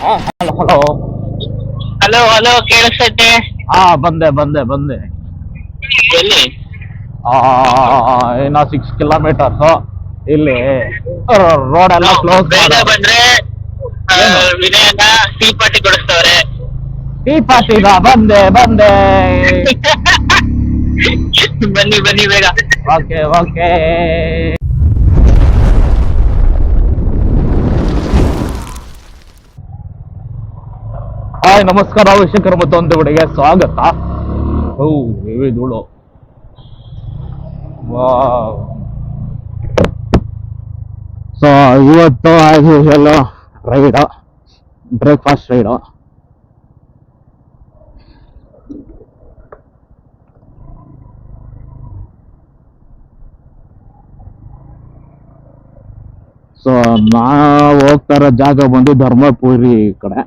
ಹಾ hello hello. Hello hello, ಕೇಳಿಸ್ತೈತೆ. ಬಂದೆ. ಎಲ್ಲಿ? ಆ, ಇನ್ನ 6 ಕಿಲೋಮೀಟರ್ಸ್ ಇಲ್ಲಿ ರೋಡ್ ಎಲ್ಲ ಕ್ಲೋಸ್ ಬೇಗ ಮಾಡೋರು. ಬಂದ್ರೆ ಏನು ವಿನಯನ ಟೀ ಪಾರ್ಟಿ ಕೊಡಿಸ್ತವ್ರೆ. ಟೀ ಪಾರ್ಟಿಗ? ಬಂದೆ. ಬನ್ನಿ ಬನ್ನಿ ಬೇಗ. Okay okay. ಹಾಯ್ ನಮಸ್ಕಾರ ವೀಕ್ಷಕರು, ಮತ್ತೊಂದು ವಿಡಿಯೋಗೆ ಸ್ವಾಗತ. ಓ ಹೆವಿ ಧೂಳು. ಸೊ ಇವತ್ತು as usual ride, breakfast ride. So ನಾವು ಹೋಗ್ತಾ ಇರೋ ಜಾಗ ಬಂದು ಧರ್ಮಪುರಿ ಕಡೆ.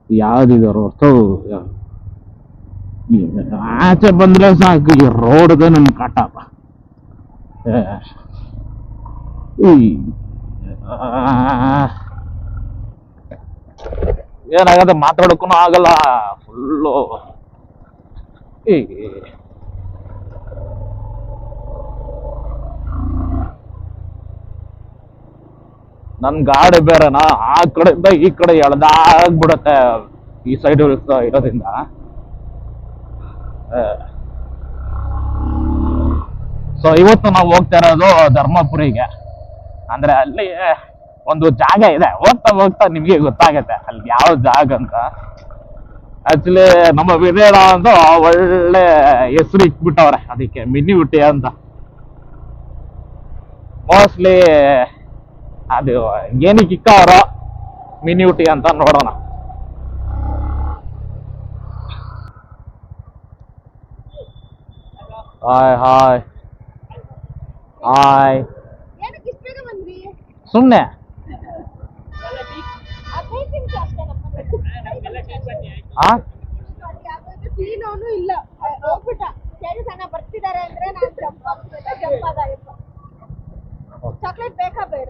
ಯಾವ್ದಿದಾರು ಆಚೆ ಬಂದ್ರೆ ಸಾಕು, ಈ ರೋಡ್ಗೆ ನನ್ ಕಾಟಪ್ಪ. ಏನಾಗತ್ತೆ, ಮಾತಾಡಕ್ಕೂ ಆಗಲ್ಲ, ಫುಲ್ಲು. ನನ್ ಗಾಡಿ ಬೇರೆನಾ, ಆ ಕಡೆಯಿಂದ ಈ ಕಡೆ ಎಳ್ದಾಗ್ಬಿಡತ್ತೆ ಈ ಸೈಡ್ ಇರೋದ್ರಿಂದ. ಸೊ ಇವತ್ತು ನಾವು ಹೋಗ್ತಾ ಇರೋದು ಧರ್ಮಪುರಿಗೆ. ಅಂದ್ರೆ ಅಲ್ಲಿ ಒಂದು ಜಾಗ ಇದೆ, ಹೋಗ್ತಾ ನಿಮ್ಗೆ ಗೊತ್ತಾಗತ್ತೆ ಅಲ್ಲಿ ಯಾವ ಜಾಗ ಅಂತ. ಆಕ್ಚುಲಿ ನಮ್ಮ ವಿಜಯನ ಅಂತ ಒಳ್ಳೆ ಹೆಸರು ಇಟ್ಬಿಟ್ಟವ್ರೆ ಅದಕ್ಕೆ, ಮಿನಿ ಊಟಿ ಅಂತ. ಮೋಸ್ಟ್ಲಿ ಅದು ಏನಕ್ಕೆ ಇಕ್ಕವ್ರೋ ಮಿನಿ ಊಟಿ ಅಂತ, ನೋಡೋಣ. ಹಾಯ್ ಸುಮ್ಮನೆ ಇಲ್ಲ ಹೋಗ್ಬಿಟ್ಟ ಬರ್ತಿದ್ದಾರೆ ಅಂದ್ರೆ ನಾನು ಚಾಕ್ಲೇಟ್ ಬೇಕಾ ಬೇಡ?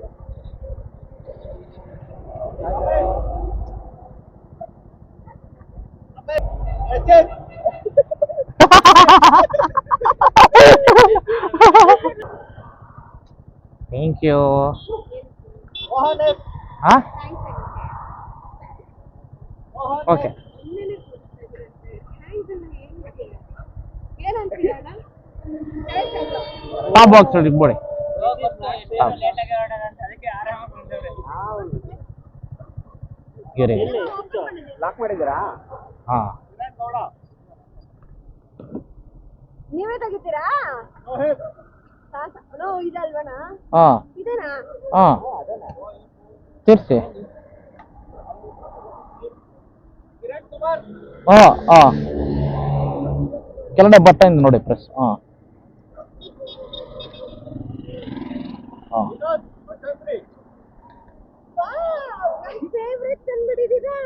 Thank you. ಓಕೆ, ಬಾಕ್ಸ್ ಇಟ್ಬಿಡಿ. ಲಾಕ್ ಮಾಡಿದ್ದೀರಾ? ಹಾ, ನೀವೇ ತೆಗಿತೀರಾ? ಇದಲ್ವಣ? ಹಾ ಇದೇನಾ? ಹಾ, ತಿರ್ಸಿ. ಹಾ ಹಾ, ಕೆಳಗಡೆ ಬಟ್ಟೆಯಿಂದ ನೋಡಿ, ಪ್ರೆಸ್. ಹಾ ಹಾ, ಫೇವ್ರೆಟ್ ತಂದ್ಬಿಟ್ಟಿದ್ದೀರಾ?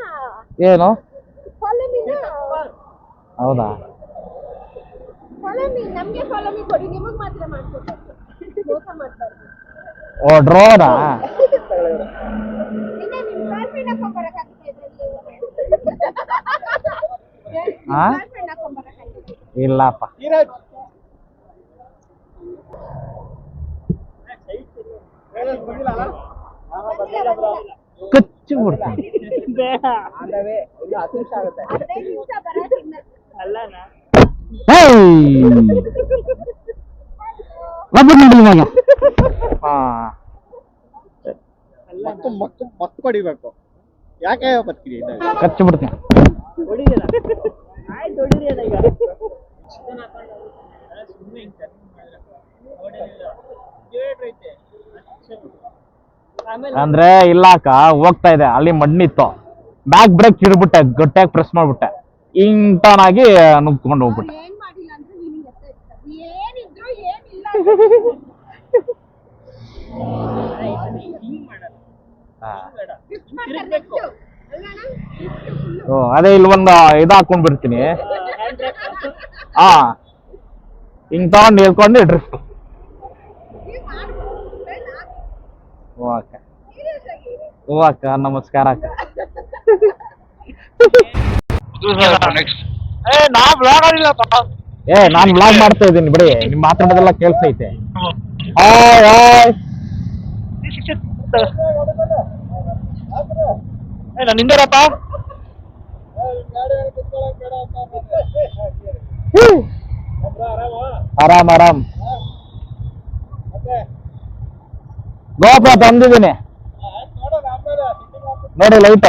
ಏನು? ಫಾಲೋ ಮೀನಾ? ಹೌದಾ? ಫಾಲೋ ಮೀ, ನಮ್ಗೆ ಫಾಲೋ ಮೀ ಕೊಡಿ, ನಿಮಗ್ ಮಾತ್ರ ಮಾಡ್ಕೊಡ್ತಾರೆ, ಮೋಸ ಮಾಡ್ಬಾರ್ದು. ಓ, ಡ್ರೋನಾ? ಇನ್ನ ನಿಮ್ ಗರ್ಲ್ ಫ್ರೆಂಡ್ ಹಾಕೊಂಡ್ಬರಕ್ಕಾಗುತ್ತೆ ಇದ್ರಲ್ಲಿ. ಹಾ? ಗರ್ಲ್ ಫ್ರೆಂಡ್ ಹಾಕೊಂಡ್ಬರಕ್ಕಾಗುತ್ತೆ? ಇಲ್ಲಪ್ಪ. ಕಚ್ಚಿ ಬಿಡ್ತೀನಿ. ಅದೇ ನಿಮಿಷ ಬರೋದಿಲ್ಲ. ನೋಡಿ ಇವಾಗ. ಹಾ, ಮತ್ತು ಪಡಿಬೇಕು. ಯಾಕೆ ಬದುಕಿರಿ? ಕಚ್ಚಿ ಬಿಡ್ತೀನಿ. ಅಂದ್ರೆ ಇಲ್ಲಾಕ ಹೋಗ್ತಾ ಇದೆ, ಅಲ್ಲಿ ಮಣ್ಣಿತ್ತು, ಬ್ಯಾಕ್ ಬ್ರೇಕ್ ಹಿಡ್ಬಿಟ್ಟೆ, ಗಟ್ಟಿಯಾಗಿ ಪ್ರೆಸ್ ಮಾಡ್ಬಿಟ್ಟೆ, ಹಿಂಗ್ ಟರ್ನ್ ಆಗಿ ನುಗ್ಕೊಂಡು ಹೋಗ್ಬಿಟ್ಟೆ. ಏನ್ ಮಾಡಿಲ್ಲ ಅಂದ್ರೆ ನಿನಗೆ ಏನಿದ್ರು ಏನಿಲ್ಲ. ಅದೇ ಇಲ್ಲಿ ಒಂದು ಇದು ಹಾಕೊಂಡ್ ಬಿಡ್ತೀನಿ. ಹಾ, ಹಿಂಗ್ ತಗೊಂಡು ಹೇಳ್ಕೊಂಡು ಡ್ರಿಫ್ಟ್. ಓಕೆ, ಓ ಅಕ್ಕ, ನಮಸ್ಕಾರ ಅಕ್ಕ. ಏ ನಾನ್ ಬ್ಲಾಗ್ ಮಾಡ್ತಾ ಇದ್ದೀನಿ ಬಿಡಿ, ನಿಮ್ ಮಾತಾಡೋದೆಲ್ಲ ಕೇಳಿಸೈತೆ. Hi hi. ನಿಂದರಪ್ಪ ಆರಾಮ್ ಆರಾಮ್. ಗೋಪುರ ತಂದಿದ್ದೀನಿ ನೋಡಿ, ಲೈಟ್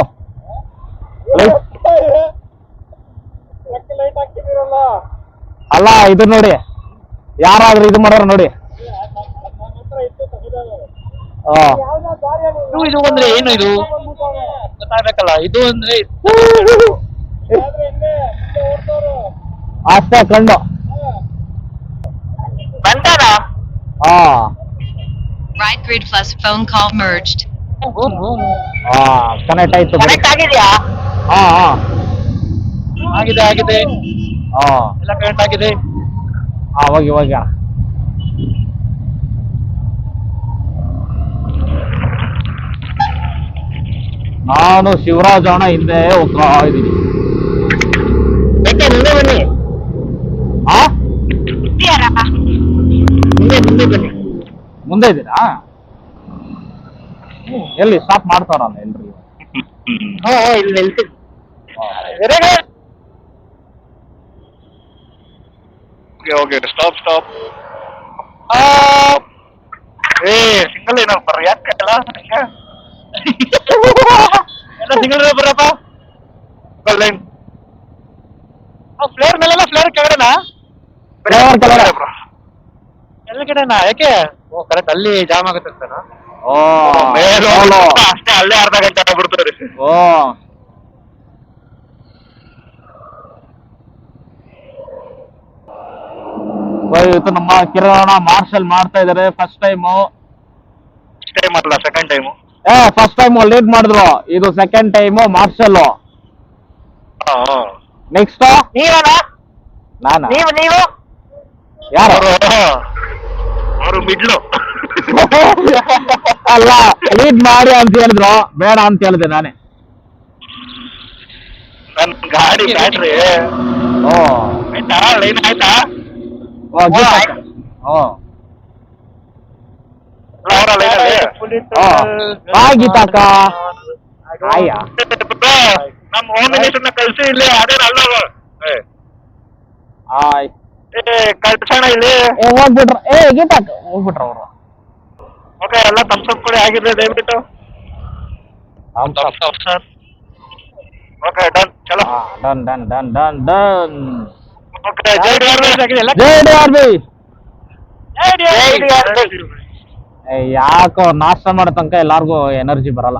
ಅಲ್ಲ ಇದು ನೋಡಿ, ಯಾರಾದ್ರೂ ಇದು ಮಾಡೋರು ನೋಡಿ. ಇದು ಅಂದ್ರೆ ಏನು, ಇದು ಗೊತ್ತಾಗಬೇಕಲ್ಲ. ಇದು ಅಂದ್ರೆ ಅಷ್ಟೇ ಕಂಡು. ಹಾ Right grid plus phone call merged. ಹಾ ಕನೆಕ್ಟ್ ಆಯ್ತು. ಕನೆಕ್ಟ್ ಆಗಿದ್ಯಾ? ಹಾ ಹಾ ಆಗಿದೆ ಆಗಿದೆ, ಹಾ ಎಲ್ಲ ಕನೆಕ್ಟ್ ಆಗಿದೆ. ಹಾ ಹೋಗಿ ಹೋಗಿ. ನಾನು ಶಿವರಾಜ್ ಅಣ್ಣ ಹಿಂದೆ ಹೋಗ್ತಾ ಇದ್ದೀನಿ. ಯಾಕೆ ಮುಂದೆ ಬನ್ನಿ, ಆ ಮುಂದೆ ಮುಂದೆ ಬನ್ನಿ. ಮುಂದೆ ಇದ್ದೀರಾ? ಎಲ್ಲಿ ಸ್ಟಾಪ್ ಮಾಡ್ತಾರ ಎಲ್ರಿ? ಹಾ ಇಲ್ಲಿ ನಿಲ್ಸಿ. Okay stop stop. ಏ ಸಿಂಗಲ್ ಏನೋ ಬರ್ರ, ಯಾಕೆ ಅಲ್ಲ ಎಲ್ಲ ಸಿಂಗಲ್ ಬರಪ್ಪ. ಲೈನ್ ಫ್ಲೇರ್ ಮೇಲೆಲ್ಲ, ಫ್ಲೇರ್ ಕೆಳಗಡೆನಾ? ಫ್ಲೇವರ್ ಕೆಳಗಡೆ. ಎಲ್ಲ ಕಡೆನಾ? ಯಾಕೆ? ಓ ಕರೆಕ್ಟ್, ಅಲ್ಲಿ ಜಾಮ್ ಆಗುತ್ತೆ ಸರ್. ಓ ಅಷ್ಟೇ, ಅಲ್ಲೇ ಅರ್ಧ ಗಂಟೆ ಆಗ್ಬಿಡ್ತಾರೆ. ಓ ಇವತ್ತು ನಮ್ಮ ಕಿರಣ ಮಾರ್ಷಲ್ ಮಾಡ್ತಾ ಇದಾರೆ ಫಸ್ಟ್ ಟೈಮು. ಟೈಮ್ ಅಲ್ಲ, second time. First time lead ಮಾಡಿದ್ರು, ಇದು ಸೆಕೆಂಡ್ ಟೈಮು ಮಾರ್ಷಲ್. ನೆಕ್ಸ್ಟ್ ನೀವಲ್ಲ, ನಾನಾ? ನೀವು ಯಾರು? ಅವರು ಮಿಡ್ಲು. ಅಲ್ಲ, ಲೀಡ್ ಮಾಡಿ ಅಂತ ಹೇಳಿದ್ರು, ಬೇಡ ಅಂತ ಹೇಳಿದೆ ನಾನೇ. ನನ್ ಗಾಡಿ ಬ್ಯಾಟ್ರಿ ಓ ಆಯ್ತಾ? ಲೈನ್ ಆಯ್ತಾ? ಓ ಅವರ ಲೈನಲ್ಲಿ ಗೀತಾಕ ಆಯ್ಯ ನಮ್ಮ ಹೋಮ್ ಮಿನಿಸ್ಟರ್ನ ಕಳ್ಸಿ ಇಲ್ಲಿ. ಅದೇನ ಅಲ್ಲ ಆಯ್ ಕಳ್ಸೋಣ ಇಲ್ಲಿ. ಹೋಗ್ಬಿಟ್ರ, ಗೀತಾಕ ಹೋಗ್ಬಿಟ್ರ ಅವರು. ಓಕೆ, ಎಲ್ಲ ತಪ್ಸಪ್ ಕೊಡಿ ಆಗಿದ್ರೆ ದಯವಿಟ್ಟು. ಸರ್ ಓಕೆ, ಡನ್, ಚಲೋ. Done done done done done. Okay, ಜೈ ಡಿ ಆರ್ ಜೈ ಬಿ. ಯಾಕೋ ನಾಷ್ಟ ಮಾಡೋ ತನಕ ಎಲ್ಲಾರ್ಗು ಎನರ್ಜಿ ಬರಲ್ಲ.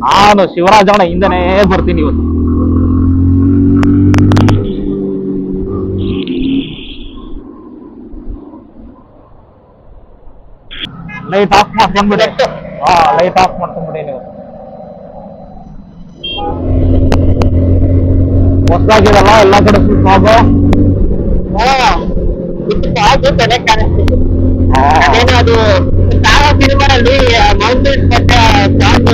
ನಾನು ಶಿವರಾಜಣ್ಣ ಹಿಂದೆನೇ ಬರ್ತೀನಿ ಇವತ್ತು. ಲೈಟ್ ಆಫ್ ಮಾಡ್ಕೊಂಡ್ಬಿಡಿ. ಲೈಟ್ ಆಫ್ ಮಾಡ್ಕೊಂಡ್ಬಿಡಿ ನೀವು. ಹೊಸದಾಗಿರಲ್ಲ ಎಲ್ಲ ಕಡೆ ಫುಲ್ ಫಾಗು. ಕನೆಕ್ಟ್ ಕಾಣಿಸ್ತಿತ್ತು. ಅದೇನೋ ಅದು ಸಾಗೋ ಸಿನಿಮಾದಲ್ಲಿ ಮೌಂಟೇನ್ ಪಟ್ಟ ಸಾಂಗ್.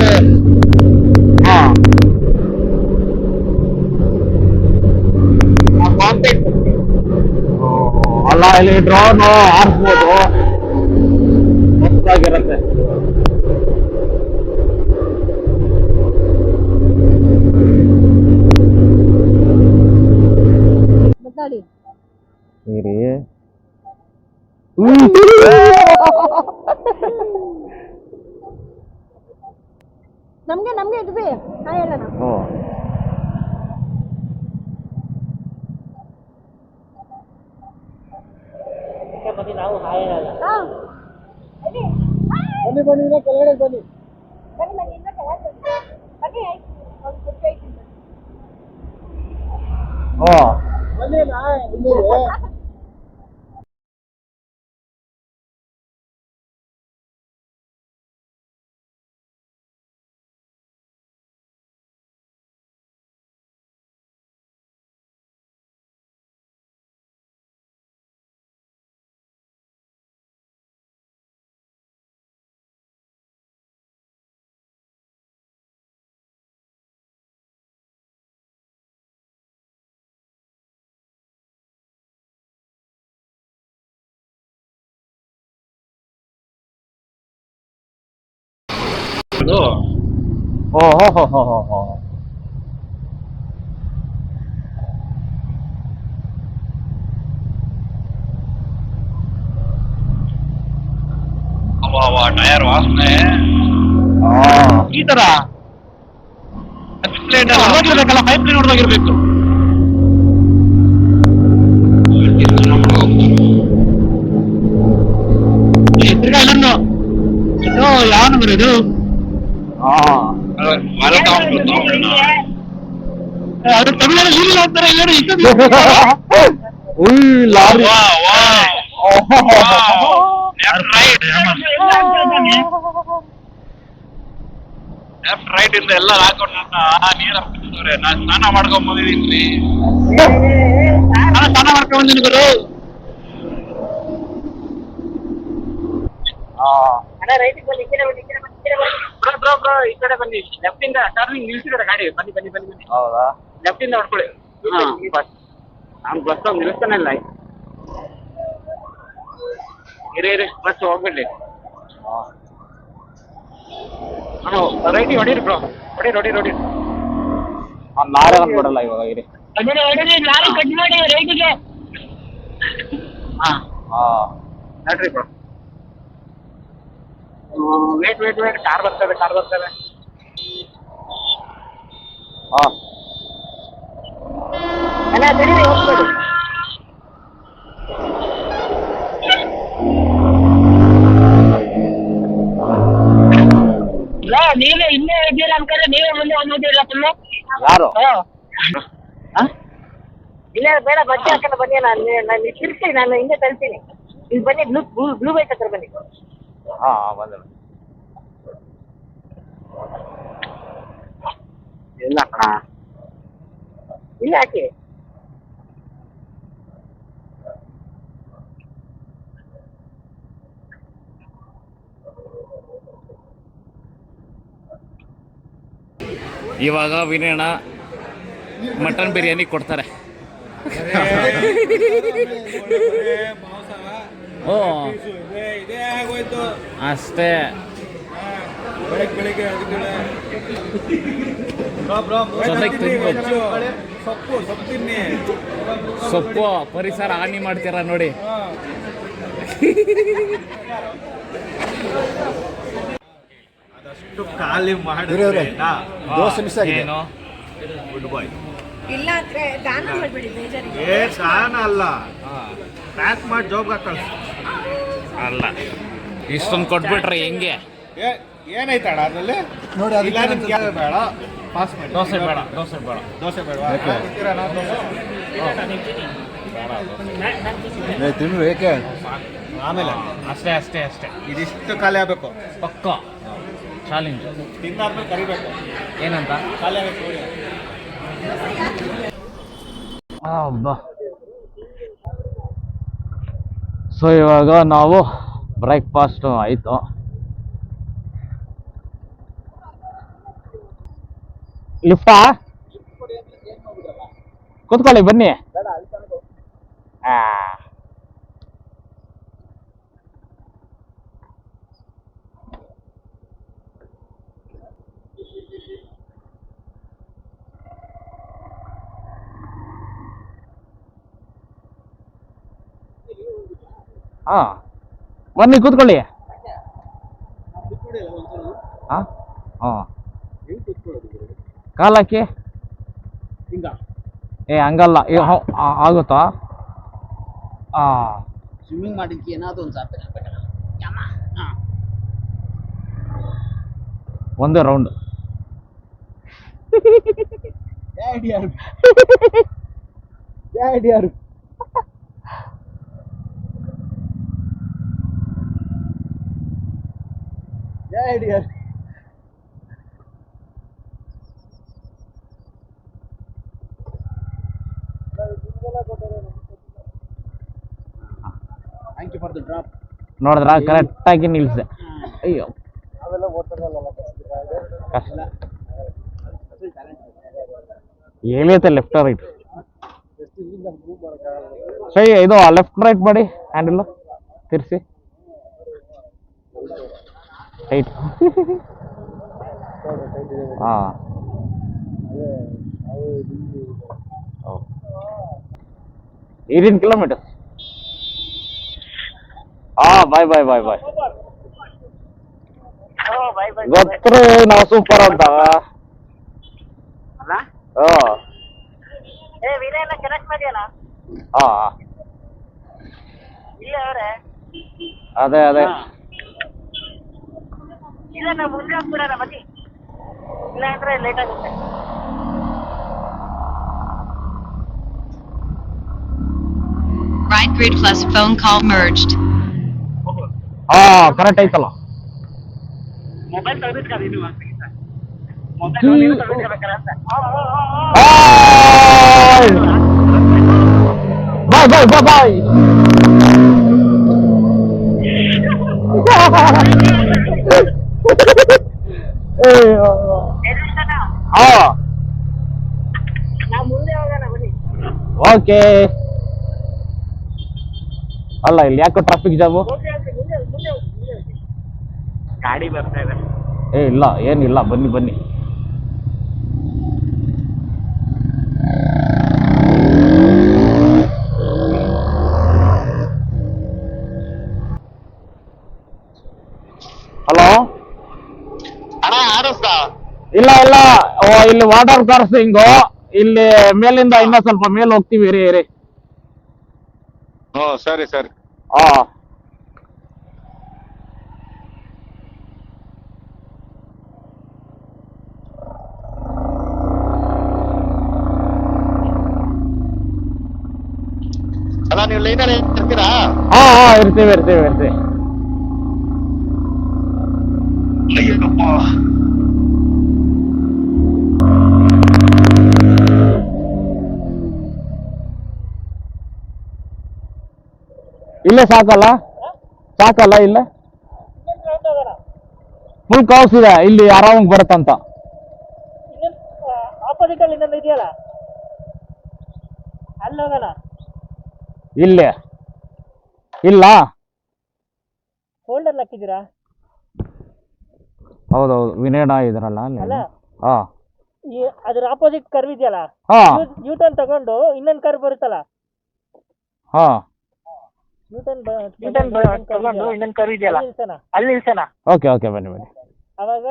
ಮೌಂಟೇನ್ ಅಲ್ಲ, ಇಲ್ಲಿ ಡ್ರೋನು ಆರಿಸ್ಬೋದು, ಹೊಸದಾಗಿರುತ್ತೆ. ಮಾತಾಡಿ. ನಮ್ಗೆ ಇದ್ವಿ ಹಾಯ್ ಹೇಳೋಣ. ನಾವು ಹಾಯ್ ಹೇಳಲ್ಲ. ಬನ್ನಿ ಕೆಳಗಡೆ ಬನ್ನಿ. ಬನ್ನಿ ಇನ್ನ ಕೆಳಗಡೆ ಬನ್ನಿ. ಆಯ್ತು, ಒಂದು ಕುರ್ಚಿ ಐತಿ. ಬನ್ನಿ. ನಮ್ದು. ಓ ಹೋ ಹೋ ಹೋ ಹೋ ಹೋ. ಟೈರ್ ವಾಸನೆ ಈ ತರ ನೋಡಿರ್ಬೇಕಲ್ಲ, ಪೈಪ್ ಲೈನ್ ನೋಡ್ದಾಗಿರ್ಬೇಕು. ತಿರ್ಗಾ ಇನ್ನೊಂದು ಇದು ಯಾವ ನಂಬರ್ ಇದು? ಅದು ತಮಿಳಲ್ಲಿ ನೀರಿಲ್ಲ ಅಂತಾರೆ, ಎಲ್ಲರೂ ಇಷ್ಟೊಂದು ಉಯ್ ಲಾರಿ. ಲೆಫ್ಟ್ ರೈಟ್ ಇಂದ ಎಲ್ಲ ಹಾಕೊಂಡು ನೀರ್ ಹಾಕ್ತಿದ್ದಾರೆ. ನಾನು ಸ್ನಾನ ಮಾಡ್ಕೊಂಡ್ ಬಂದಿದ್ದೀನಿ. ನಾನು ಸ್ನಾನ ಮಾಡ್ಕೊಂಡ್ ಬಂದಿದ್ದೀನಿ ಗುರು. ಬ್ರೋ ಈ ಕಡೆ ಬನ್ನಿ. ಲೆಫ್ಟ್ ಇಂದ ಟರ್ನಿಂಗ್ ನಿಲ್ಸಿದ್ದಾರೆ ಗಾಡಿ. ಬನ್ನಿ ಬನ್ನಿ ಬನ್ನಿ ಬನ್ನಿ. ಹೌದಾ? ಲೆಫ್ಟ್ ಇಂದ ಹೊಡ್ಕೊಳ್ಳಿ. ನಾನು ಬಸ್ ನಿಲ್ಲಿಸ್ತಾನೆ ಇಲ್ಲ. ಇರಿ ಬಸ್ ಹೋಗ್ಬಿಡ್ಲಿ. ರೈಟಿಗೆ ಹೊಡೀರಿ ಬ್ರೋ, ಹೊಡೀರಿ. ಲಾರಿ ಅಂದ್ಬಿಡಲ್ಲ ಇವಾಗ ಇರಿ. ಲಾರಿ ಕಟ್ ಮಾಡಿ ರೈಟಿಗೆ. ನೋಡ್ರಿ ಬ್ರೋ. ವೇಟ್ ಕಾರ್ ಬರ್ತದೆ. ಅಣ್ಣ ತಡೀರಿ, ಹೋಗ್ಬೇಡಿ. ನೀವೇ ಇನ್ನೇ ಇದ್ದೀರಾ ಅನ್ಕೊಂಡ್ರೆ ನೀವೇ ಮುಂದೆ ಒಂದಿದ್ದೀರ ಫುಲ್ಲು. ಯಾರು? ಇಲ್ಲ ಬೇಡ, ಬಜ್ಜಿ ಹಾಕೊಂಡು ಬನ್ನಿ. ನಾನು ತಿರ್ಸ್ತೀನಿ, ನಾನು ಹಿಂದೆ ತಳ್ತೀನಿ. ಇಲ್ಲಿ ಬನ್ನಿ, ಬ್ಲೂ ಬೈಕ್ ಹತ್ರ ಬನ್ನಿ. ಬಂದೆ. ಇಲ್ಲ ಕಣ, ಇಲ್ಲ ಹಾಕಿ. ಇವಾಗ ವಿನಯಣ್ಣ ಮಟನ್ ಬಿರಿಯಾನಿ ಕೊಡ್ತಾರೆ. ಓ ಅಷ್ಟೇ. ಜೊತೆಗೆ ತಿನ್ಬೋದು. ಸೊಪ್ಪು ಪರಿಸರ ಹಾನಿ ಮಾಡ್ತೀರಾ ನೋಡಿ. ಖಾಲಿ ಮಾಡಿದ್ರೆ ದೋಸೆ ಮಿಸ್ ಆಗಿದೆ. ಏನು ಗುಡ್ ಬಾಯ್. ಇಲ್ಲ ಅಂದ್ರೆ ದಾನ ಮಾಡ್ಬೇಡಿ, ಬೇಜಾರಿಗೆ. ದಾನ ಅಲ್ಲ, ಪ್ಯಾಕ್ ಮಾಡಿ ಜಾಬ್ಗೆ ಕಳ್ಸಿ. ಅಲ್ಲ, ಇಷ್ಟೊಂದು ಕೊಟ್ಬಿಟ್ರೆ ಹೆಂಗೆ? ಏನಾಯ್ತಣ್ಣ ಅದರಲ್ಲಿ ನೋಡಿ, ಅದಕ್ಕೆ ಬೇಡ, ಪಾಸ್ ಮಾಡಿ. ದೋಸೆ ಬೇಡ. ತಿನ್ನು ಏಕೆ? ಆಮೇಲೆ ಅಷ್ಟೇ ಇದಿಷ್ಟು ಖಾಲಿ ಆಗ್ಬೇಕು. ಪಕ್ಕ ಚಾಲೆಂಜ್. ತಿಂದಾದ್ಮೇಲೆ ಕರಿಬೇಕು. ಏನಂತ? ಖಾಲಿ ಆಗಬೇಕು. ಸೊ ಇವಾಗ ನಾವು ಬ್ರೇಕ್ಫಾಸ್ಟ್ ಆಯಿತು. ಲಿಫ್ಟಾ? ಕೂತ್ಕೊಳ್ಳಿ ಬನ್ನಿ. ಬನ್ನಿ ಕೂತ್ಕೊಳ್ಳಿ. ಕಾಲಕ್ಕೆ ಹಂಗಲ್ಲ. ಆಗುತ್ತಾ? ಸ್ವಿಮ್ಮಿಂಗ್ ಮಾಡಿಕ್ಕೆ ಏನಾದ್ರು ಒಂದು ಒಂದೇ ರೌಂಡ್. ನೋಡಿದ್ರ ಕರೆಕ್ಟ್ ಆಗಿ ನಿಲ್ಸೆ. ಅಯ್ಯೋ ಹೇಳೈತೆ ಲೆಫ್ಟ್ ರೈಟ್. ಸರಿ, ಇದು ಲೆಫ್ಟ್ ರೈಟ್ ಮಾಡಿ, ಹ್ಯಾಂಡಲ್ ತಿರ್ಸಿ. ರೈಟ್. ಹಾ 18 ಕಿಲೋಮೀಟರ್ಸ್. ಹಾ ಬಾಯ್ ಬಾಯ್ ಬಾಯ್ ಬಾಯ್. ಬೈ ಬೈ ಗೊತ್ತರು ನಾವು ಸೂಪರ್ ಅಂತ. ಅಲ್ಲ ಹಾ ಏ ವಿನಯ್ ಎಲ್ಲ ಕನೆಕ್ಟ್ ಮಾಡಿಯಲ್ಲ ಹಾ ಇಲ್ಲ ಅವರೇ ಅದೇ ಅದೇ. ಇಲ್ಲ ನಾವು ಮುಂದೆ ಹೋಗ್ಬಿಡೋಣ ಬನ್ನಿ, ಇಲ್ಲ ಅಂದ್ರೆ ಲೇಟ್ ಆಗುತ್ತೆ. Right grid plus phone call merged. ಹಾ ಕರೆಕ್ಟ್ ಐತಲ್ಲ. ಮೊಬೈಲ್ ತೆಗೆದಿಟ್ಕೊಳ್ಳಿ ನೀವು ಮೊಬೈಲ್ ತೆಗೆದಿಟ್ಕೋಬೇಕಲ್ಲ ಅಂತ. ಬಾಯ್ ಬಾಯ್ ಬಾಯ್ ಬಾಯ್. ಹಾ ನಾವು ಮುಂದೆ ಹೋಗೋಣ ಬನ್ನಿ. ಓಕೆ. ಅಲ್ಲ ಇಲ್ಲಿ ಯಾಕೋ ಟ್ರಾಫಿಕ್ ಜಾಮು? ಮುಂದೆ ಹೋಗಿ ಮುಂದೆ ಹೋಗಿ ಮುಂದೆ ಹೋಗಿ ಮುಂದೆ ಹೋಗಿ. ಗಾಡಿ ಬರ್ತಾ ಇದೆ. ಏ ಇಲ್ಲ ಏನಿಲ್ಲ, ಬನ್ನಿ ಬನ್ನಿ. ಹಲೋ ಅಣ್ಣ ಆಡಿಸ್ದ ಇಲ್ಲ ಇಲ್ಲ, ಇಲ್ಲಿ ವಾಟರ್ ಕ್ರಾಸಿಂಗು, ಇಲ್ಲಿ ಮೇಲಿಂದ ಇನ್ನೂ ಸ್ವಲ್ಪ ಮೇಲೆ ಹೋಗ್ತೀವಿ. ಇರಿ ಇರಿ. ಹ್ಞೂ ಸರಿ ಸರಿ. ಹಾ ಅಲ್ಲ ನೀವು ಲೈನಲ್ಲಿ ಇರ್ತೀರಾ? ಹಾ ಹಾ ಇರ್ತೀವಿ ಇರ್ತೀವಿ ಇರ್ತೀವಿ. ಅಯ್ಯಪ್ಪ ಇಲ್ಲೇ ಸಾಕಲ್ಲ, ಸಾಕಲ್ಲ ಇಲ್ಲೇ ಫುಲ್ ಕೌಸ್ ಇದೆ, ಇಲ್ಲಿ ಆರಾಮಾಗಿ ಬರುತ್ತಂತ. ಆಪೋಸಿಟ್ ಅಲ್ಲಿ ಇನ್ನೊಂದು ಇದೆಯಲ್ಲ, ಅಲ್ಲಿ ಹೋಗೋಣ. ಇಲ್ಲೇ ಇಲ್ಲ. ಹೋಲ್ಡರ್ ಹಾಕಿದ್ದೀರಾ? ಹೌದೌದು, ವಿನಯಣ್ಣ ಇದ್ರಲ್ಲ ಅಲ್ಲಿ. ಅಲ್ಲ ಹಾ ಅದ್ರ ಆಪೋಸಿಟ್ ಕರ್ವ್ ಇದೆಯಲ್ಲ, ಹಾ ಯೂ ಟರ್ನ್ ತಗೊಂಡು ಇನ್ನೊಂದು ಕರ್ವ್ ಬರುತ್ತಲ್ಲ, ಹಾ ಯೂ ಟರ್ನ್ ತಗೊಂಡು ಇನ್ನೊಂದು ಕರ್ವ್ ಇದೆಯಲ್ಲ, ಅಲ್ಲಿ ನಿಲ್ಸೋಣ. ಓಕೆ ಓಕೆ ಬನ್ನಿ ಬನ್ನಿ. ಅವಾಗ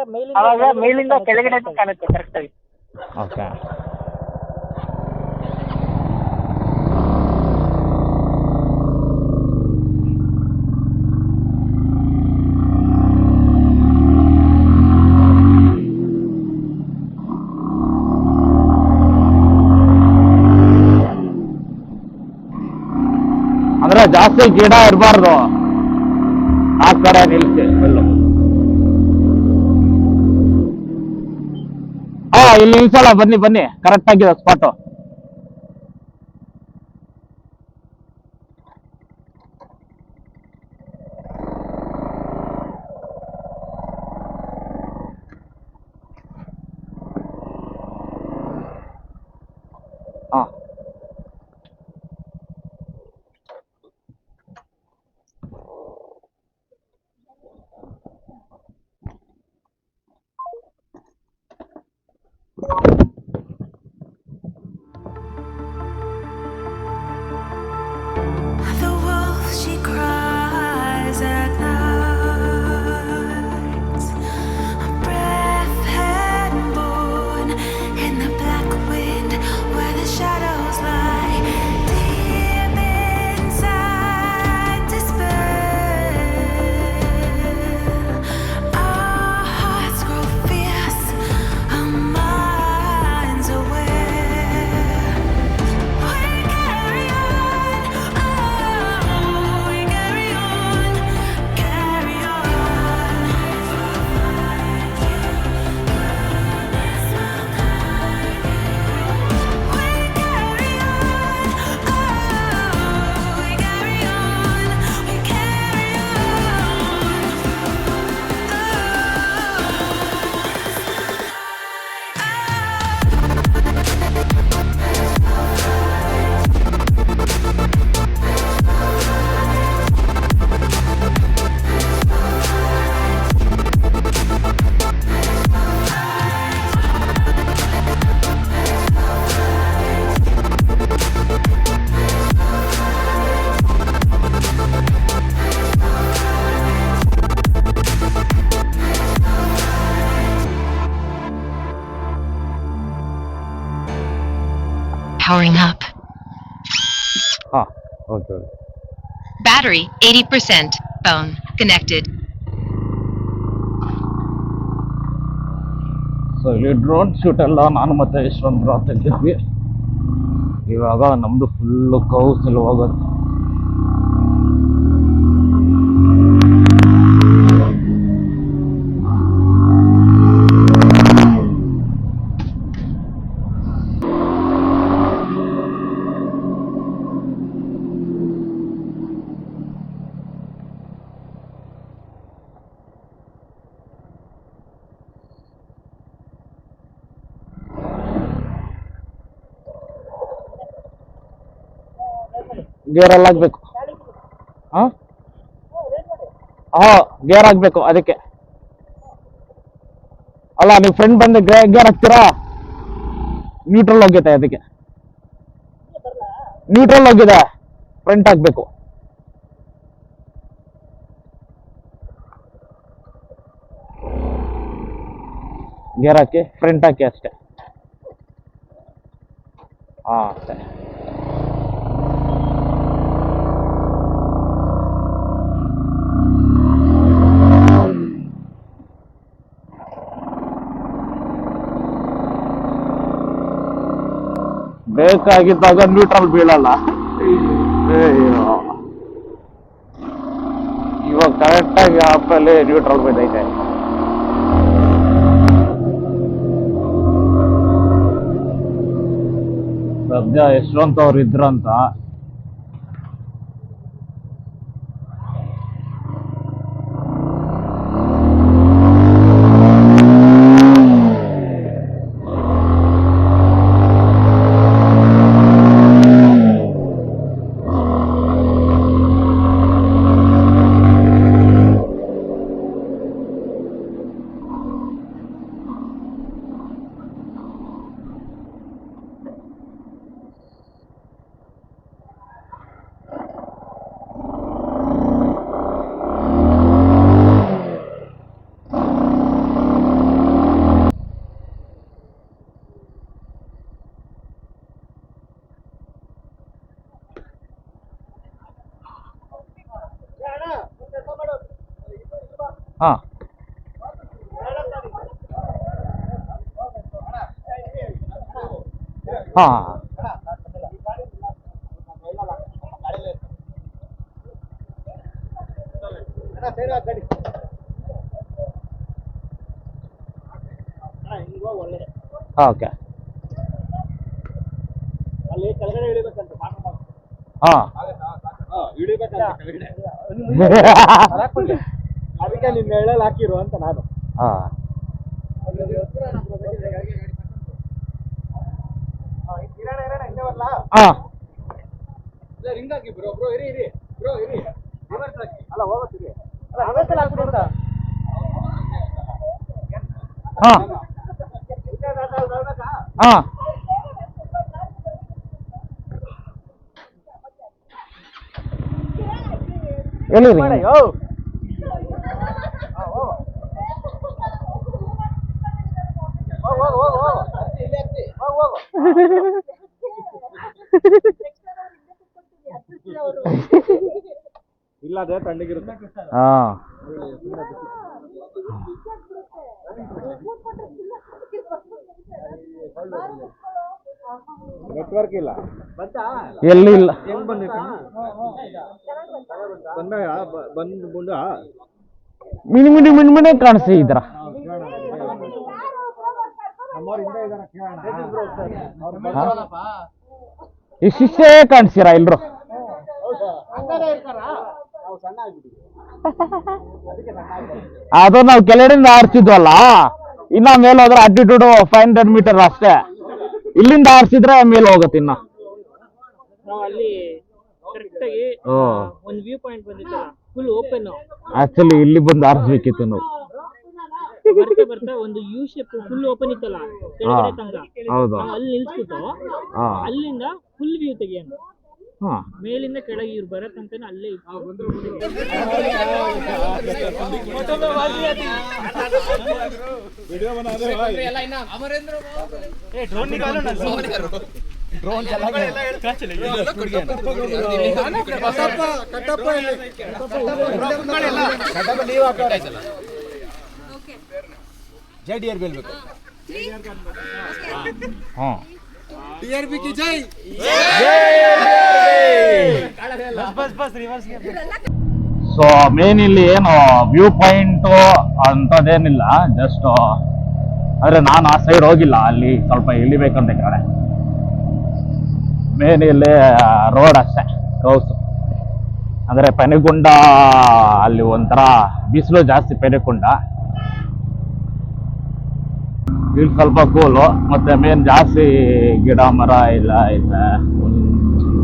ಮೇಲಿಂದ ಕೆಳಗಡೆ ಕಾಣುತ್ತೆ ಕರೆಕ್ಟ್ ಆಗಿ. ಓಕೆ. ಅಂದ್ರೆ ಜಾಸ್ತಿ ಗಿಡ ಇರಬಾರ್ದು, ಆ ಕಡೆ ನಿಲ್ಸಿ. ಹಾ ಇಲ್ಲಿ ನಿಲ್ಸಲ್ಲ, ಬನ್ನಿ ಬನ್ನಿ, ಕರೆಕ್ಟ್ ಆಗಿದೆ ಸ್ಪಾಟು. ಹಾ The wolf, she cries at night. A breath had born in the black wind where the shadow powering up. ಹಾ okay okay. Battery 80%. Phone connected. So ಇಲ್ಲಿ ಡ್ರೋನ್ ಶೂಟ್ ಎಲ್ಲ ನಾನು ಮತ್ತೆ ಯಶವಂತ್ ಬ್ರೋ ತೆಗೆದಿದ್ವಿ. ಇವಾಗ ನಮ್ದು ಫುಲ್ಲು ಕೌಸಲ್ಲಿ ಹೋಗೋದು. ಗೇರ್ ಎಲ್ಲ ಹಾಕ್ಬೇಕು. ಹಾಂ ಗೇರ್ ಹಾಕ್ಬೇಕು ಅದಕ್ಕೆ. ಅಲ್ಲ ನೀವು ಫ್ರೆಂಡ್ ಬಂದು ಗೇರ್ ಹಾಕ್ತೀರಾ? ನ್ಯೂಟ್ರಲ್ ಹೋಗಿದೆ ಅದಕ್ಕೆ. ನ್ಯೂಟ್ರಲ್ ಹೋಗಿದೆ, ಫ್ರಂಟ್ ಹಾಕ್ಬೇಕು. ಗೇರ್ ಹಾಕಿ ಫ್ರಂಟ್ ಹಾಕಿ ಅಷ್ಟೇ. ಹಾಂ ಅಷ್ಟೇ. ಬೇಕಾಗಿದ್ದಾಗ ನ್ಯೂಟ್ರಲ್ ಬೀಳಲ್ಲ. ಇವಾಗ ಕರೆಕ್ಟಾಗಿ ಆಪಲ್ಲಿ ನ್ಯೂಟ್ರಲ್ ಬಿದ್ದೈತೆ. ಸದ್ಯ ಯಶವಂತ್ ಅವ್ರು ಇದ್ರಂತ. ಹಾಂ ಹಾಂ ಓಕೆ. ಹಾಂ ಅದಕ್ಕೆ ನಿನ್ನ ಹೇಳಲ್ಲಿ ಹಾಕಿರು ಅಂತ ನಾನು. ಹಾಂ ಹಾಂ ರಿಂಗ್ ಹಾಕಿ ಬ್ರೋ ಇರಿ ಅಲ್ಲ ಹೋಗುತ್ತೀರಿ ಹಾಂ ಹಾಂ ಎಲ್ಲಿ ಇಲ್ಲ ಅದೇ ತಣ್ಣಗಿರುತ್ತೆ. ಹಾಂ ನೆಟ್ವರ್ಕ್ ಇಲ್ಲ ಎಲ್ಲಿ ಇಲ್ಲ. ಹೆಂಗ್ ಬಂದ ಮಿನಿ ಮಿನಿ ಮಿನಿ ಮಿನಿ ಕಾಣಿಸಿ ಇದ್ರ. ಇಷ್ಟೇ ಕಾಣಿಸ್ತೀರಾ ಎಲ್ರು? ಅದು ನಾವು ಕೆಳಗಡೆಯಿಂದ ಆರಿಸಿದ್ವಲ್ಲ, ಇನ್ನ ಮೇಲೆ ಹೋದ್ರೆ ಅಟ್ಟಿಟ್ಯೂಡ್ 500 ಮೀಟರ್ ಅಷ್ಟೇ. ಇಲ್ಲಿಂದ ಆರಿಸಿದ್ರೆ ಮೇಲೆ ಹೋಗುತ್ತೆ ಇನ್ನ. ಅಲ್ಲಿ ಕರೆಕ್ಟ್ ಆಗಿ ಒಂದು ವ್ಯೂ ಪಾಯಿಂಟ್ ಬಂದಿತ್ತಲ್ಲ, ಫುಲ್ ಓಪನ್. ಆಕ್ಚುಲಿ ಇಲ್ಲಿ ಬಂದು ಆರಿಸ್ಬೇಕಿತ್ತು ನಾವು. ಬರ್ತಾ ಒಂದು ಯು ಶೇಪ್ ಫುಲ್ ಓಪನ್ ಇತ್ತಲ್ಲ ಕೆಳಗಡೆ ತನಕ, ಹೌದು. ಅಲ್ಲಿ ನಿಲ್ಸ್ಬಿಟ್ಟು ಅಲ್ಲಿಂದ ಫುಲ್ ವ್ಯೂ ತೆಗಿಯೋಣ. ಮೇಲಿಂದ ಕೆಳಗೆ ಇವ್ರು ಬರೋ ತನಕ ಅಲ್ಲೇ JDR ಬೆಲ್ಬೇಕು. ಹಾಂ TRP की जय. ಸೊ ಮೇನ್ ಇಲ್ಲಿ ಏನು ವ್ಯೂ ಪಾಯಿಂಟ್ ಅಂತದೇನಿಲ್ಲ, ಜಸ್ಟ್ ಅಂದ್ರೆ ನಾನು ಆ ಸೈಡ್ ಹೋಗಿಲ್ಲ, ಅಲ್ಲಿ ಸ್ವಲ್ಪ ಇಳಿಬೇಕಂತ ಕಡೆ. ಮೇನ್ ಇಲ್ಲಿ ರೋಡ್ ಅಷ್ಟೇ, ಕೌಸು ಅಂದ್ರೆ ಪೆನೆಗುಂಡ, ಅಲ್ಲಿ ಒಂಥರ ಬಿಸಿಲು ಜಾಸ್ತಿ ಪೆನೆಗುಂಡ. ಇಲ್ಲಿ ಸ್ವಲ್ಪ ಕೂಲು, ಮತ್ತೆ ಮೇನ್ ಜಾಸ್ತಿ ಗಿಡ ಮರ ಇಲ್ಲ ಐತೆ,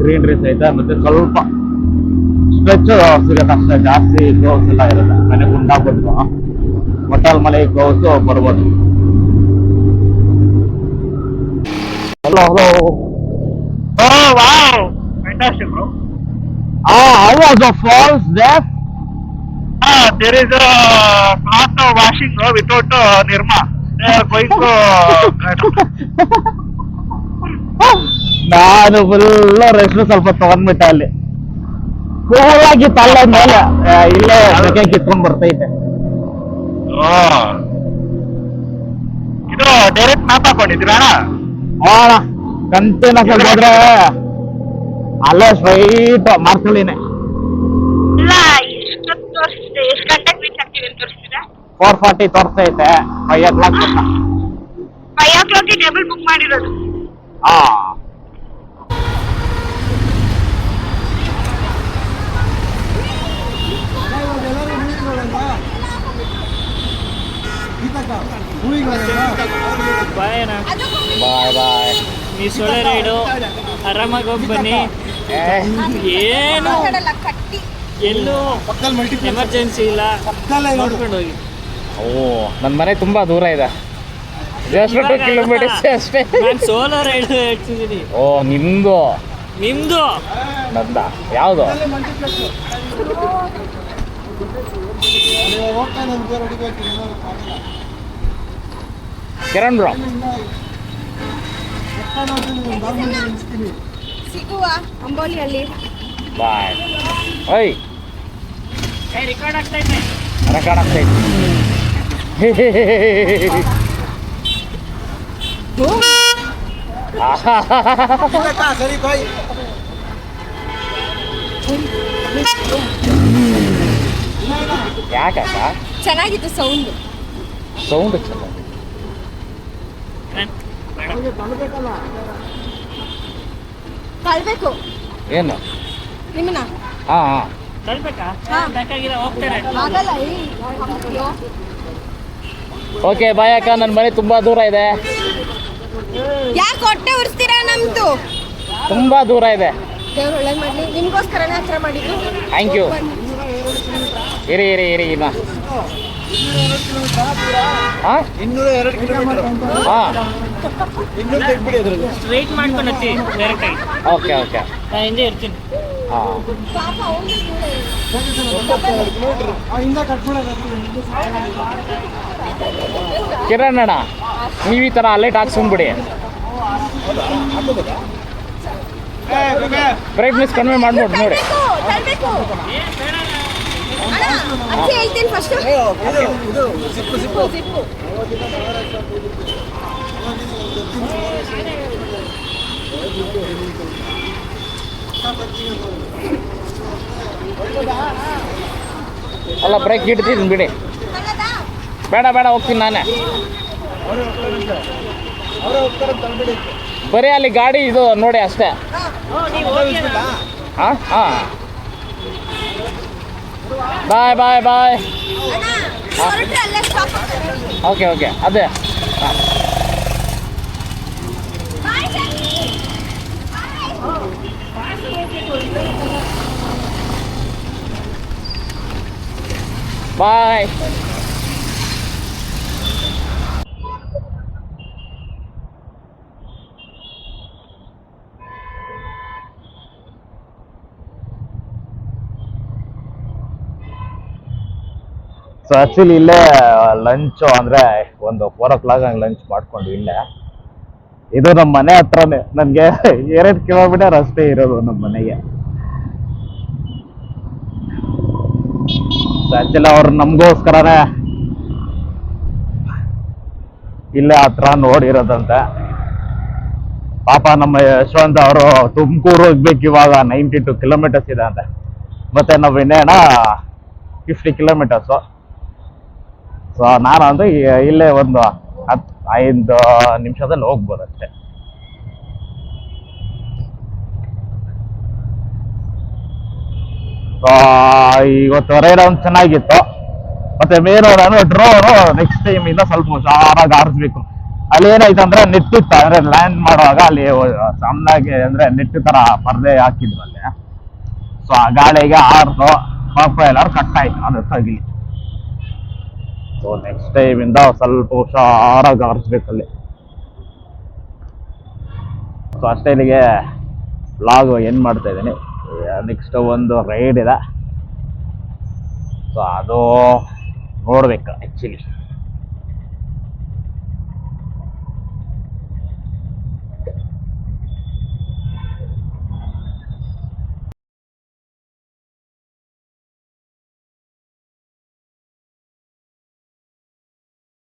ಗ್ರೀನ್ರೀಸ್ ಐತೆ, ಮತ್ತೆ ಸ್ವಲ್ಪ ಸ್ಟ್ರೆಚ್ ಸಿಗುತ್ತೆ ಅಷ್ಟೇ, ಜಾಸ್ತಿ ಕ್ಲೌಸ್ ಎಲ್ಲ ಇರುತ್ತೆ. ಪೆನೆಗುಂಡ ಬಂದು ಮಟಲ್ ಮಲೆ ಕ್ಲೌಸು ಬರ್ಬೋದು. Hello hello. Oh wow! Fantastic, bro. How was the falls there? There is a cloth washing without Nirma. They are going to. ನಾನು ಫುಲ್ ರೆಸ್ಟ್ ಸ್ವಲ್ಪ ತಗೊಂಡ್ಬಿಟ್ಟೆ ಅಲ್ಲಿ. ಕೂಲಾಗಿ ತಳ್ಳ ಮೇಲೆ ಇಲ್ಲೇ ಬೆಕ್ಕೆ ಕಿತ್ಕೊಂಡ್ ಬರ್ತೈತೆ. ಇದು ಡೈರೆಕ್ಟ್ ಮ್ಯಾಪ್ ಹಾಕೊಂಡಿದ್ದೀರಾ? ಅಣ್ಣ ಕಂಟಿನ್ಯೂಸ್ ಆಗಿ ಹೋದ್ರೆ ಅಲ್ಲೇ ಸ್ಟ್ರೈಟ್ ಮಾರ್ಕಳಿನೇ. ಇಲ್ಲ, ಎಷ್ಟು ತೋರಿಸ್ತಿದೆ, ಎಷ್ಟು ಗಂಟೆಗೆ ರೀಚ್ ಆಗ್ತೀವಿ ಅಂತ ತೋರಿಸ್ತಿದೆ. 4:40 ತೋರಿಸ್ತೈತೆ, 5 o'clock. 5 o'clock ಟೇಬಲ್ ಬುಕ್ ಮಾಡಿರೋದು. ಹಾ ಬಾಯ್ ಬಾಯ್ ಬಾಯ್. ನೀವು ಸೊಳ್ಳೆ ರೈಡು ಆರಾಮಾಗಿ ಹೋಗಿ ಬನ್ನಿ. ಏನು ಎಲ್ಲೂ ಎಮರ್ಜೆನ್ಸಿ ಇಲ್ಲ, ನೋಡ್ಕೊಂಡು ಹೋಗಿ. ಓ ನನ್ನ ಮನೆ ತುಂಬಾ ದೂರ ಇದೆ, ಜಸ್ಟ್ 2 ಕಿಲೋಮೀಟರ್ಸ್ ಅಷ್ಟೇ. ನಾನು ಸೋಲೋ ರೈಡ್ ಹೇಳ್ತಿದ್ದೀನಿ. ಓ ನಿಮ್ದು? ನಿಮ್ದು ನಂದ ಯಾವುದು? ಕಿರಣ್ ಬ್ರೋ. ಸಿಗುವ ಅಂಬೋಲಿಯಲ್ಲಿ. ಬಾಯ್. ಓಯ್ ರೆಕಾರ್ಡ್ ಆಗ್ತೈತೆ. ರೆಕಾರ್ಡ್ ಆಗ್ತೈತೆ. ಸರಿ ಬಾಯ್. ಯಾಕಕ್ಕ? ಚೆನ್ನಾಗಿತ್ತು ಸೌಂಡ್. ಸೌಂಡ್ ಚೆನ್ನಾಗಿ. ಕಳ್ಬೇಕು ಏನು? ನಿಮ್ಮನ್ನ ಹಾಂ ಹಾಂ ತಳ್ಬೇಕಾ? ಹಾ. ಬೇಕಾಗಿಲ್ಲ, ಹೋಗ್ತಾರೆ. ಆಗಲ್ಲ. ಓಕೆ ಬಾಯ್ ಅಕ್ಕ, ನನ್ನ ಮನೆ ತುಂಬಾ ದೂರ ಇದೆ. ಯಾಕೆ ಹೊಟ್ಟೆ ಉರಿಸ್ತೀರಾ? ನಮ್ದು ತುಂಬಾ ದೂರ ಇದೆ. ದೇವ್ರು ಒಳ್ಳೇದು ಮಾಡಲಿ. ನಿಮ್ಗೋಸ್ಕರನೇ ಹತ್ರ ಮಾಡಿದ್ದು. Thank you. ಇರಿ ಇರಿ ಇರಿ ಇನ್ನ. ಹಾಂ 202 ಕಿಲೋಮೀಟರ್. ಹಾಂ ಇನ್ನೂ ತೆಗ್ಬಿಡಿ ಅದ್ರಲ್ಲಿ. ಸ್ಟ್ರೈಟ್ ಮಾಡ್ಕೊಂಡು ಹತ್ತಿ ಡೈರೆಕ್ಟ್ ಆಗಿ. Okay okay. ನಾನು ಹಿಂದೆ ಇರ್ತೀನಿ. ಹಾಂ ಪಾಪ ಅವ್ನು ಹಿಂದೆ ಕಟ್ಬಿಡೋದು. ಕಿರಣ್ ಅಣ್ಣ, ನೀವು ಈ ಥರ ಅಲ್ಲೇ ಹಾಕ್ಸ್ಕೊಂಡ್ಬಿಡಿ. ಬ್ರೈಟ್ನೆಸ್ ಕಡಿಮೆ ಮಾಡ್ಬೋದು ನೋಡಿ. ತಳ್ಬೇಕು. ಅಣ್ಣ ಅಚ್ಚಿ ಹೇಳ್ತೀನಿ ಫಸ್ಟ್. ಇದು ಸಿಪ್ಪು ಸಿಪ್ಪು. ಸಿಪ್ಪು. ಅಲ್ಲ ಬ್ರೇಕ್ ಇಡ್ತೀನಿ ಬಿಡಿ. ತಳ್ಳದಾ? ಬೇಡ ಬೇಡ, ಹೋಗ್ತೀನಿ ನಾನೇ. ಅವರೇ ಹೋಗ್ತಾರೆ ತಳ್ಬಿಡಿ. ಬರೀ ಅಲ್ಲಿ ಗಾಡಿ ಇದು ನೋಡಿ ಅಷ್ಟೇ. ಹಾಂ ಹಾಂ ಬಾಯ್ ಬಾಯ್ ಬಾಯ್. ಅಣ್ಣ ಹೊರಟ್ರೆ ಅಲ್ಲೇ ಸ್ಟಾಪ್ ಆಗ್ತಾರೆ. ಓಕೆ ಓಕೆ ಅದೇ. ಹಾಂ ಬಾಯ್ ಜಾನಿ. ಬಾಯ್. ಸೊ ಆ್ಯಕ್ಚುಲಿ ಇಲ್ಲೇ ಲಂಚು ಅಂದರೆ ಒಂದು 4 o'clock ಹಂಗೆ ಲಂಚ್ ಮಾಡಿಕೊಂಡು ಇಲ್ಲೇ ಇದು ನಮ್ಮ ಮನೆ ಹತ್ರನೇ, ನನ್ಗೆ 2 ಕಿಲೋಮೀಟರ್ ಅಷ್ಟೇ ಇರೋದು ನಮ್ಮ ಮನೆಗೆ. ಆಕ್ಚುಲಿ ಅವ್ರು ನಮಗೋಸ್ಕರನೇ ಇಲ್ಲೇ ಹತ್ರ ನೋಡಿರೋದಂತೆ. ಪಾಪ ನಮ್ಮ ಯಶವಂತ್ ಅವರು ತುಮಕೂರು ಹೋಗ್ಬೇಕು ಇವಾಗ 92 ಕಿಲೋಮೀಟರ್ಸ್ ಇದೆ ಅಂತೆ. ಮತ್ತೆ ನಾವು ಇನ್ನೇನ 50 ಕಿಲೋಮೀಟರ್ಸು. ಸೊ ನಾನು ಅಂದ್ರೆ ಇಲ್ಲೇ ಒಂದು 5 ನಿಮಿಷದಲ್ಲಿ ಹೋಗ್ಬೋದು ಅಷ್ಟೇ. ಸೊ ಇವತ್ತು ರೈಡ್ ಒಂದು ಚೆನ್ನಾಗಿತ್ತು. ಮತ್ತೆ ಮೇನು ನಾನು ಡ್ರೋನು ನೆಕ್ಸ್ಟ್ ಟೈಮ್ ಇಂದ ಸ್ವಲ್ಪ ಹುಷಾರಾಗಿ ಆರಿಸ್ಬೇಕು. ಅಲ್ಲಿ ಏನಾಯ್ತು ಅಂದ್ರೆ ನೆಟ್ಟಿತ್ತು, ಅಂದ್ರೆ ಲ್ಯಾಂಡ್ ಮಾಡುವಾಗ ಅಲ್ಲಿ ಸಣ್ಣಾಗಿ ಅಂದ್ರೆ ನೆಟ್ ತರ ಪರ್ದೆ ಹಾಕಿದ್ರು ಅಲ್ಲಿ. ಸೊ ಆ ಗಾಳಿಗೆ ಆರ್ದು ಪಾಪ ಎಲ್ಲಾರು ಕಟ್ ಆಯ್ತು ಅದು ತಗಿಲಿ. ಸೊ ನೆಕ್ಸ್ಟ್ ಟೈಮ್ ಇಂದ ಸ್ವಲ್ಪ ಹುಷಾರಾಗಿ ಆರಿಸ್ಬೇಕಲ್ಲಿ. ಸೊ ಅಷ್ಟೇ ಇಲ್ಲಿಗೆ ವ್ಲಾಗ್ ಎಂಡ್ ಮಾಡ್ತಾ ಇದ್ದೀನಿ. ನೆಕ್ಸ್ಟ್ ಒಂದು ರೈಡ್ ಇದೆ, ಸೊ ಅದು ನೋಡ್ಬೇಕು ಆ್ಯಕ್ಚುಲಿ.